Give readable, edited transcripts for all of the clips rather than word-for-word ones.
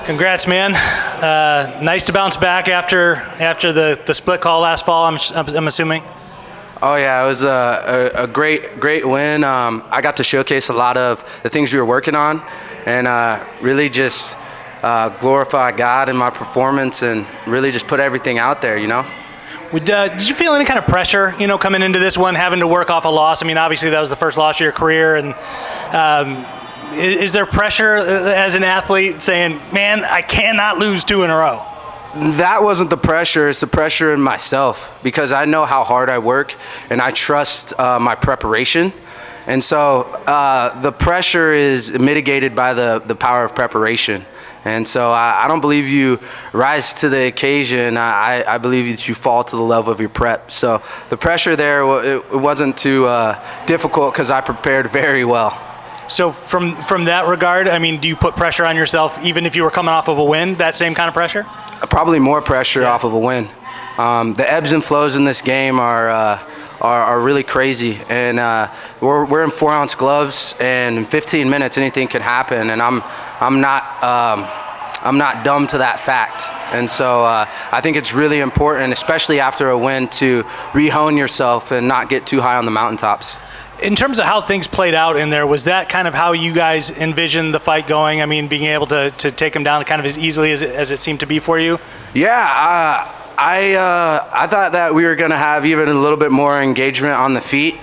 Congrats, man. Nice to bounce back after the split call last fall, I'm assuming. Oh yeah, it was a great win. I got to showcase a lot of the things we were working on, and really just glorify God in my performance, and really just put everything out there, you know. Did you feel any kind of pressure, coming into this one, having to work off a loss? I mean, obviously that was the first loss of your career, and is there pressure as an athlete saying, man, I cannot lose 2 in a row? That wasn't the pressure. It's the pressure in myself, because I know how hard I work and I trust my preparation. And so the pressure is mitigated by the power of preparation. And so I don't believe you rise to the occasion. I believe that you fall to the level of your prep. So the pressure there, it wasn't too difficult, because I prepared very well. So from that regard, I mean, do you put pressure on yourself even if you were coming off of a win, that same kind of pressure? Probably more pressure off of a win. The ebbs and flows in this game are really crazy, and we're in 4-ounce gloves, and in 15 minutes anything can happen, and I'm not dumb to that fact. And so I think it's really important, especially after a win, to re-hone yourself and not get too high on the mountaintops. In terms of how things played out in there, was that kind of how you guys envisioned the fight going? I mean, being able to take him down kind of as easily as it seemed to be for you? Yeah, I thought that we were going to have even a little bit more engagement on the feet.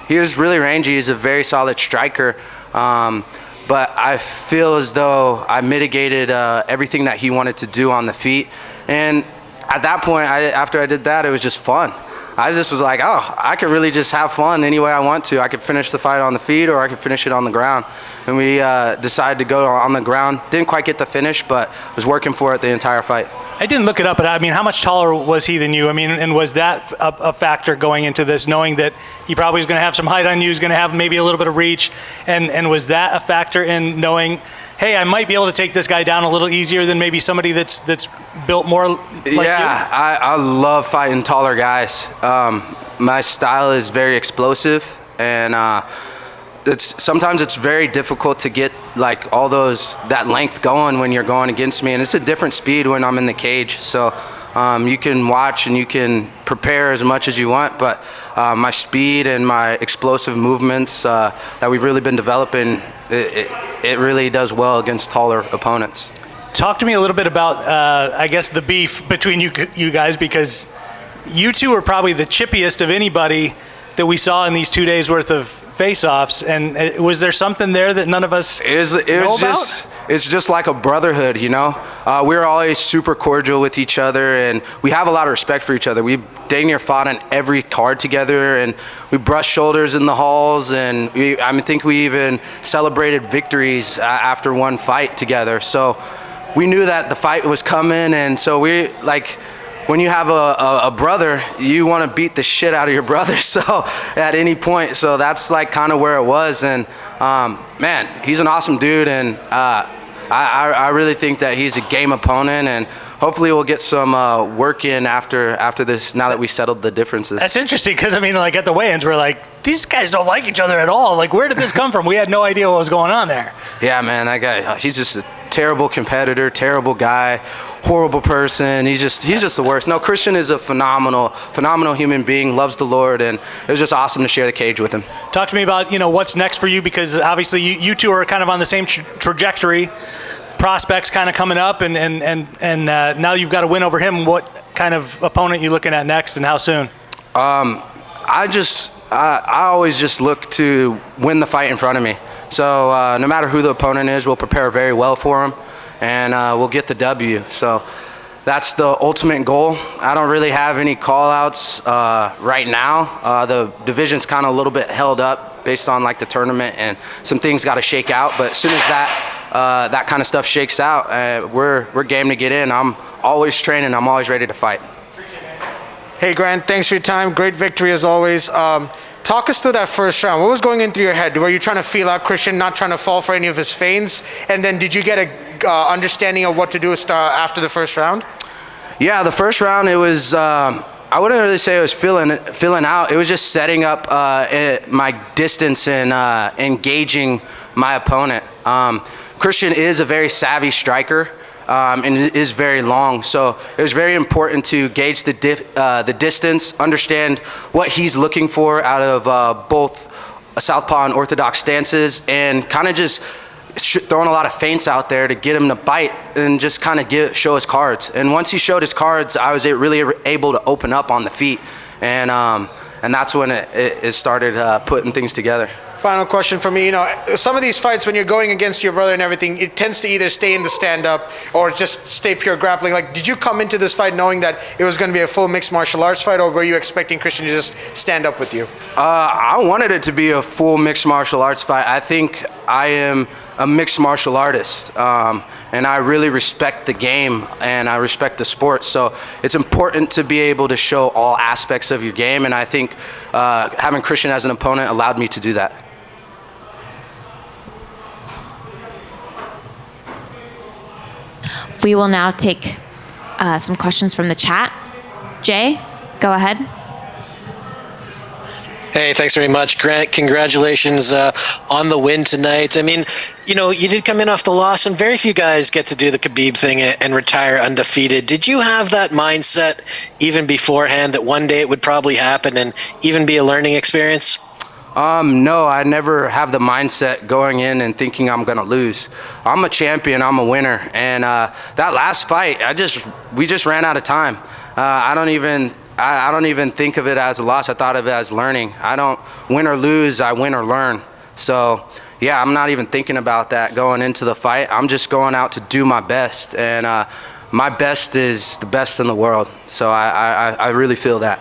He was really rangy. He's a very solid striker. But I feel as though I mitigated everything that he wanted to do on the feet. And at that point, after I did that, it was just fun. I just was like, oh, I could really just have fun any way I want to. I could finish the fight on the feet, or I could finish it on the ground. And we decided to go on the ground. Didn't quite get the finish, but was working for it the entire fight. I didn't look it up, but I mean, how much taller was he than you? I mean, and was that a factor going into this, knowing that he probably was going to have some height on you, was going to have maybe a little bit of reach, and was that a factor in knowing, hey, I might be able to take this guy down a little easier than maybe somebody that's built more like you? Yeah, I love fighting taller guys. My style is very explosive, and sometimes it's very difficult to get like all that length going when you're going against me, and it's a different speed when I'm in the cage. So you can watch and you can prepare as much as you want, but my speed and my explosive movements that we've really been developing, it really does well against taller opponents. Talk to me a little bit about, I guess, the beef between you guys, because you two are probably the chippiest of anybody that we saw in these 2 days worth of face-offs. And was there something there that none of us know about? It's just like a brotherhood, you know. We're always super cordial with each other, and we have a lot of respect for each other. We dang near fought on every card together, and we brushed shoulders in the halls, and I think we even celebrated victories after one fight together. So we knew that the fight was coming, and so we when you have a brother, you want to beat the shit out of your brother, so at any point. So that's like kind of where it was. And man, he's an awesome dude, and I really think that he's a game opponent, and hopefully we'll get some work in after this, now that we settled the differences. That's interesting, because I mean, like at the weigh-ins, we're like, these guys don't like each other at all. Like, where did this come from? We had no idea what was going on there. Yeah, man, that guy, he's just a terrible competitor, terrible guy, horrible person. He's just the worst. No, Christian is a phenomenal human being, loves the Lord, and it was just awesome to share the cage with him. Talk to me about, what's next for you, because obviously you two are kind of on the same trajectory. Prospects kind of coming up, and now you've got a win over him. What kind of opponent are you looking at next, and how soon? I always just look to win the fight in front of me. So no matter who the opponent is, we'll prepare very well for him, and we'll get the W. So that's the ultimate goal. I don't really have any call-outs right now. The division's kind of a little bit held up based on like the tournament, and some things got to shake out. But as soon as that kind of stuff shakes out, we're game to get in. I'm always training. I'm always ready to fight. Hey, Grant, thanks for your time. Great victory as always. Talk us through that first round. What was going in through your head? Were you trying to feel out Christian, not trying to fall for any of his feints? And then did you get a understanding of what to do after the first round? Yeah, the first round, it was, I wouldn't really say it was filling out. It was just setting up my distance and engaging my opponent. Christian is a very savvy striker. and it is very long. So it was very important to gauge the distance, understand what he's looking for out of both southpaw and orthodox stances, and kind of just throwing a lot of feints out there to get him to bite and just kind of show his cards. And once he showed his cards, I was really able to open up on the feet, and that's when it started putting things together. Final question for me. Some of these fights, when you're going against your brother and everything, it tends to either stay in the stand-up or just stay pure grappling. Like, did you come into this fight knowing that it was going to be a full mixed martial arts fight, or were you expecting Christian to just stand up with you? I wanted it to be a full mixed martial arts fight. I think I am a mixed martial artist, and I really respect the game and I respect the sport. So it's important to be able to show all aspects of your game, and I think having Christian as an opponent allowed me to do that. We will now take some questions from the chat. Jay, go ahead. Hey, thanks very much, Grant. Congratulations on the win tonight. I mean, you did come in off the loss, and very few guys get to do the Khabib thing and retire undefeated. Did you have that mindset even beforehand that one day it would probably happen and even be a learning experience? No, I never have the mindset going in and thinking I'm gonna lose. I'm a champion, I'm a winner, and that last fight, we just ran out of time. I don't even think of it as a loss. I thought of it as learning. I don't win or lose, I win or learn. So yeah, I'm not even thinking about that going into the fight. I'm just going out to do my best, and my best is the best in the world. So I really feel that.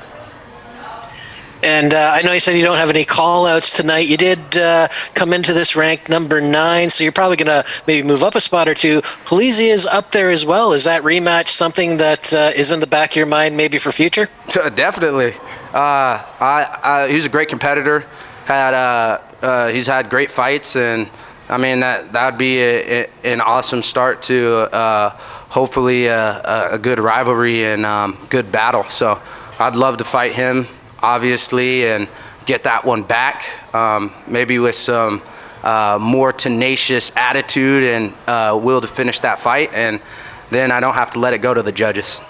And I know you said you don't have any call-outs tonight. You did come into this ranked number 9, so you're probably going to maybe move up a spot or two. Polizzi is up there as well. Is that rematch something that is in the back of your mind maybe for future? Definitely. He's a great competitor. He's had great fights, and I mean that would be an awesome start to hopefully a good rivalry and good battle. So I'd love to fight him, obviously, and get that one back, maybe with some more tenacious attitude and will to finish that fight, and then I don't have to let it go to the judges.